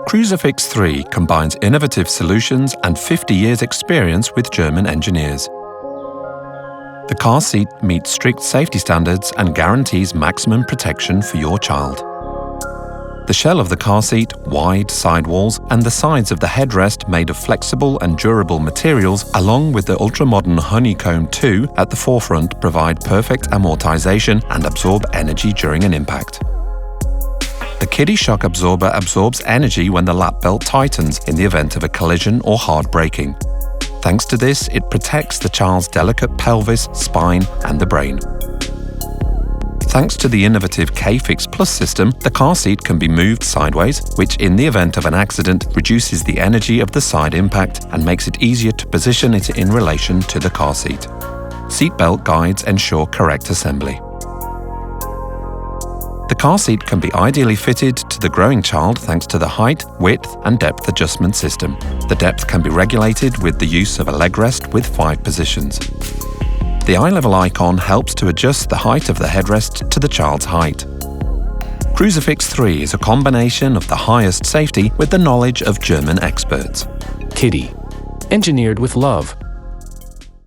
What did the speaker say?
Cruiserfix 3 combines innovative solutions and 50 years' experience with German engineers. The car seat meets strict safety standards and guarantees maximum protection for your child. The shell of the car seat, wide sidewalls, and the sides of the headrest made of flexible and durable materials, along with the ultra-modern Honeycomb 2 at the forefront, provide perfect amortization and absorb energy during an impact. The Kiddy shock absorber absorbs energy when the lap belt tightens in the event of a collision or hard braking. Thanks to this, it protects the child's delicate pelvis, spine, and the brain. Thanks to the innovative K-Fix Plus system, the car seat can be moved sideways, which in the event of an accident reduces the energy of the side impact and makes it easier to position it in relation to the car seat. Seatbelt guides ensure correct assembly. The car seat can be ideally fitted to the growing child thanks to the height, width, and depth adjustment system. The depth can be regulated with the use of a leg rest with 5 positions. The eye level icon helps to adjust the height of the headrest to the child's height. Cruiserfix 3 is a combination of the highest safety with the knowledge of German experts. Kiddy. Engineered with love.